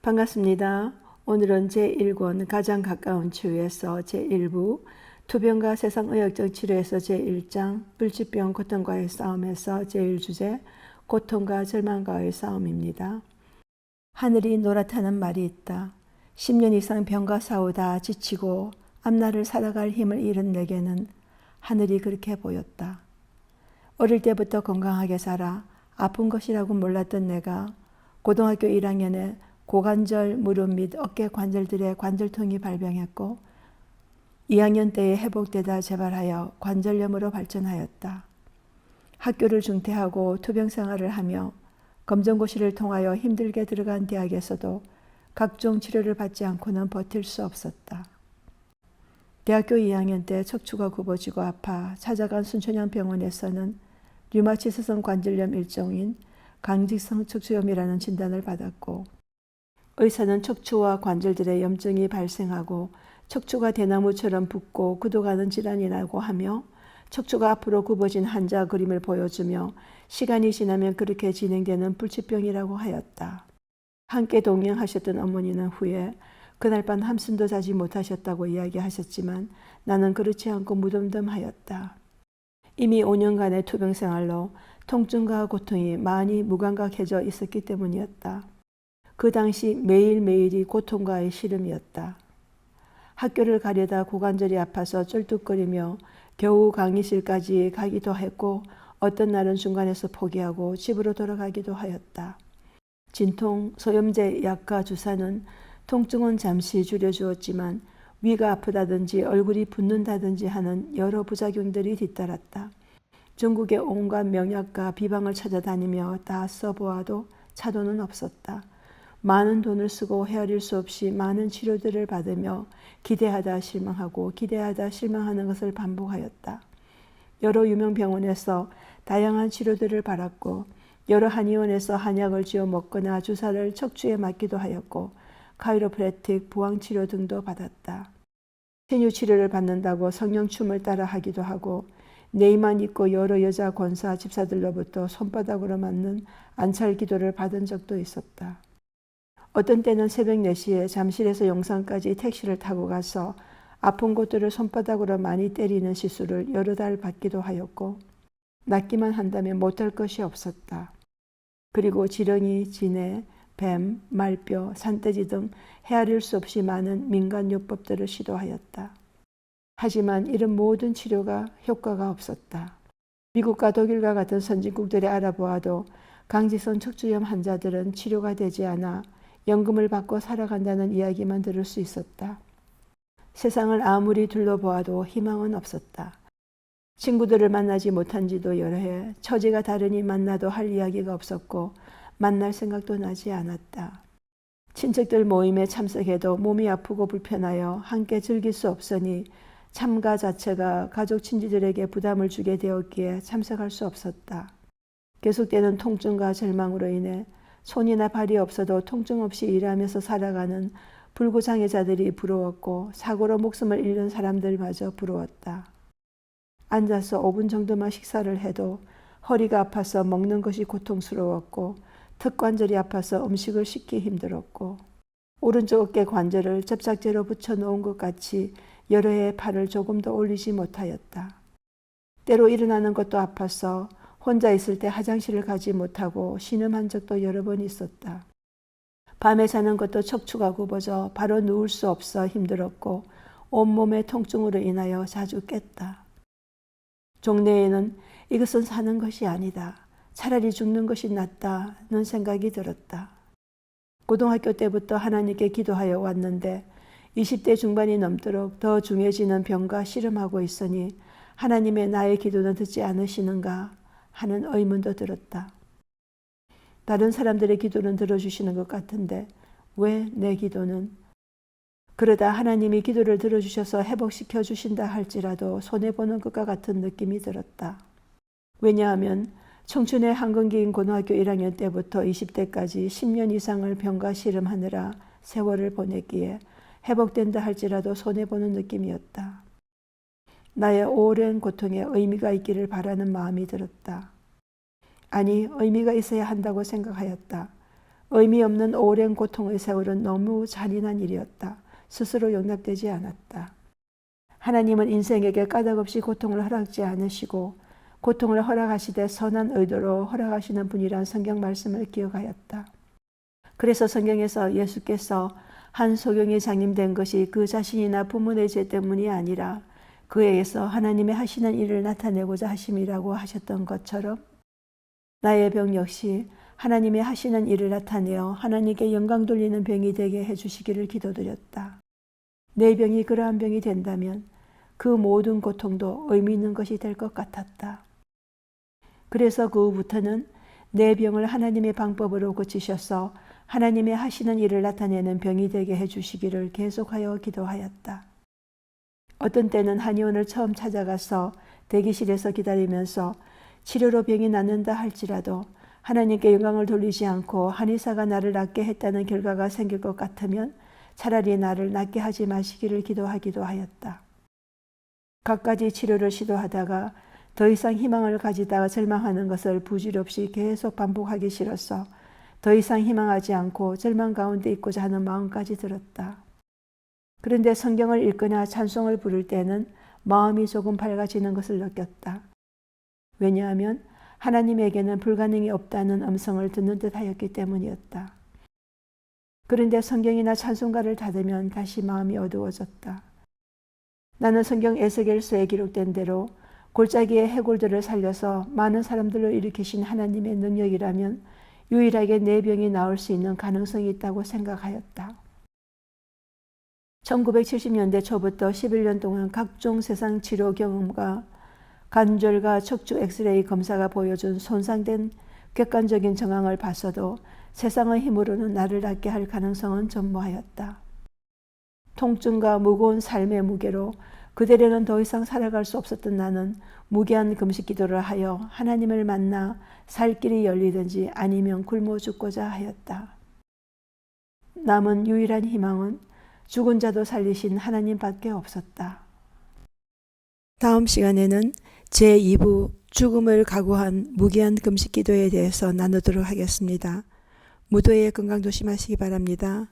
반갑습니다. 오늘은 제1권 가장 가까운 치유에서 제1부 투병과 세상의학적 치료에서 제1장 불치병 고통과의 싸움에서 제1주제 고통과 절망과의 싸움입니다. 하늘이 노랗다는 말이 있다. 10년 이상 병과 싸우다 지치고 앞날을 살아갈 힘을 잃은 내게는 하늘이 그렇게 보였다. 어릴 때부터 건강하게 살아 아픈 것이라고 몰랐던 내가 고등학교 1학년에 고관절, 무릎 및 어깨 관절들의 관절통이 발병했고 2학년 때에 회복되다 재발하여 관절염으로 발전하였다. 학교를 중퇴하고 투병 생활을 하며 검정고시를 통하여 힘들게 들어간 대학에서도 각종 치료를 받지 않고는 버틸 수 없었다. 대학교 2학년 때 척추가 굽어지고 아파 찾아간 순천향 병원에서는 류마티스성 관절염 일종인 강직성 척추염이라는 진단을 받았고 의사는 척추와 관절들의 염증이 발생하고 척추가 대나무처럼 붓고 굳어가는 질환이라고 하며 척추가 앞으로 굽어진 환자 그림을 보여주며 시간이 지나면 그렇게 진행되는 불치병이라고 하였다. 함께 동행하셨던 어머니는 후에 그날 밤 한숨도 자지 못하셨다고 이야기하셨지만 나는 그렇지 않고 무덤덤하였다. 이미 5년간의 투병 생활로 통증과 고통이 많이 무감각해져 있었기 때문이었다. 그 당시 매일매일이 고통과의 씨름이었다. 학교를 가려다 고관절이 아파서 쩔뚝거리며 겨우 강의실까지 가기도 했고 어떤 날은 중간에서 포기하고 집으로 돌아가기도 하였다. 진통, 소염제 약과 주사는 통증은 잠시 줄여주었지만 위가 아프다든지 얼굴이 붓는다든지 하는 여러 부작용들이 뒤따랐다. 전국의 온갖 명약과 비방을 찾아다니며 다 써보아도 차도는 없었다. 많은 돈을 쓰고 헤아릴 수 없이 많은 치료들을 받으며 기대하다 실망하고 기대하다 실망하는 것을 반복하였다. 여러 유명 병원에서 다양한 치료들을 받았고 여러 한의원에서 한약을 지어 먹거나 주사를 척추에 맞기도 하였고 카이로프래틱, 부항치료 등도 받았다. 신유치료를 받는다고 성령춤을 따라 하기도 하고 네이만 있고 여러 여자 권사 집사들로부터 손바닥으로 맞는 안찰기도를 받은 적도 있었다. 어떤 때는 새벽 4시에 잠실에서 용산까지 택시를 타고 가서 아픈 곳들을 손바닥으로 많이 때리는 시술을 여러 달 받기도 하였고 낫기만 한다면 못할 것이 없었다. 그리고 지렁이, 진해, 뱀, 말뼈, 산돼지 등 헤아릴 수 없이 많은 민간요법들을 시도하였다. 하지만 이런 모든 치료가 효과가 없었다. 미국과 독일과 같은 선진국들이 알아보아도 강직성 척추염 환자들은 치료가 되지 않아 연금을 받고 살아간다는 이야기만 들을 수 있었다. 세상을 아무리 둘러보아도 희망은 없었다. 친구들을 만나지 못한 지도 여러 해, 처지가 다르니 만나도 할 이야기가 없었고 만날 생각도 나지 않았다. 친척들 모임에 참석해도 몸이 아프고 불편하여 함께 즐길 수 없으니 참가 자체가 가족 친지들에게 부담을 주게 되었기에 참석할 수 없었다. 계속되는 통증과 절망으로 인해 손이나 발이 없어도 통증 없이 일하면서 살아가는 불구장애자들이 부러웠고 사고로 목숨을 잃는 사람들마저 부러웠다. 앉아서 5분 정도만 식사를 해도 허리가 아파서 먹는 것이 고통스러웠고 턱관절이 아파서 음식을 씹기 힘들었고 오른쪽 어깨 관절을 접착제로 붙여놓은 것 같이 여러 해 팔을 조금 더 올리지 못하였다. 때로 일어나는 것도 아파서 혼자 있을 때 화장실을 가지 못하고 신음한 적도 여러 번 있었다. 밤에 자는 것도 척추가 굽어져 바로 누울 수 없어 힘들었고 온몸의 통증으로 인하여 자주 깼다. 종래에는 이것은 사는 것이 아니다. 차라리 죽는 것이 낫다는 생각이 들었다. 고등학교 때부터 하나님께 기도하여 왔는데 20대 중반이 넘도록 더 중해지는 병과 씨름하고 있으니 하나님의 나의 기도는 듣지 않으시는가 하는 의문도 들었다. 다른 사람들의 기도는 들어주시는 것 같은데 왜 내 기도는? 그러다 하나님이 기도를 들어주셔서 회복시켜 주신다 할지라도 손해보는 것과 같은 느낌이 들었다. 왜냐하면 청춘의 한건기인 고등학교 1학년 때부터 20대까지 10년 이상을 병과 씨름하느라 세월을 보냈기에 회복된다 할지라도 손해보는 느낌이었다. 나의 오랜 고통에 의미가 있기를 바라는 마음이 들었다. 아니, 의미가 있어야 한다고 생각하였다. 의미 없는 오랜 고통의 세월은 너무 잔인한 일이었다. 스스로 용납되지 않았다. 하나님은 인생에게 까닭없이 고통을 허락지 않으시고 고통을 허락하시되 선한 의도로 허락하시는 분이란 성경 말씀을 기억하였다. 그래서 성경에서 예수께서 한 소경이 장님된 것이 그 자신이나 부모의 죄 때문이 아니라 그에게서 하나님의 하시는 일을 나타내고자 하심이라고 하셨던 것처럼 나의 병 역시 하나님의 하시는 일을 나타내어 하나님께 영광 돌리는 병이 되게 해주시기를 기도드렸다. 내 병이 그러한 병이 된다면 그 모든 고통도 의미 있는 것이 될 것 같았다. 그래서 그 후부터는 내 병을 하나님의 방법으로 고치셔서 하나님의 하시는 일을 나타내는 병이 되게 해주시기를 계속하여 기도하였다. 어떤 때는 한의원을 처음 찾아가서 대기실에서 기다리면서 치료로 병이 낫는다 할지라도 하나님께 영광을 돌리지 않고 한의사가 나를 낫게 했다는 결과가 생길 것 같으면 차라리 나를 낫게 하지 마시기를 기도하기도 하였다. 갖가지 치료를 시도하다가 더 이상 희망을 가지다가 절망하는 것을 부질없이 계속 반복하기 싫어서 더 이상 희망하지 않고 절망 가운데 있고자 하는 마음까지 들었다. 그런데 성경을 읽거나 찬송을 부를 때는 마음이 조금 밝아지는 것을 느꼈다. 왜냐하면 하나님에게는 불가능이 없다는 음성을 듣는 듯 하였기 때문이었다. 그런데 성경이나 찬송가를 닫으면 다시 마음이 어두워졌다. 나는 성경 에스겔서에 기록된 대로 골짜기의 해골들을 살려서 많은 사람들을 일으키신 하나님의 능력이라면 유일하게 내 병이 나을 수 있는 가능성이 있다고 생각하였다. 1970년대 초부터 11년 동안 각종 세상 치료 경험과 관절과 척추 엑스레이 검사가 보여준 손상된 객관적인 정황을 봤어도 세상의 힘으로는 나를 낫게 할 가능성은 전무하였다. 통증과 무거운 삶의 무게로 그대로는 더 이상 살아갈 수 없었던 나는 무기한 금식 기도를 하여 하나님을 만나 살 길이 열리든지 아니면 굶어 죽고자 하였다. 남은 유일한 희망은 죽은 자도 살리신 하나님밖에 없었다. 다음 시간에는 제2부 죽음을 각오한 무기한 금식 기도에 대해서 나누도록 하겠습니다. 무도의 건강 조심하시기 바랍니다.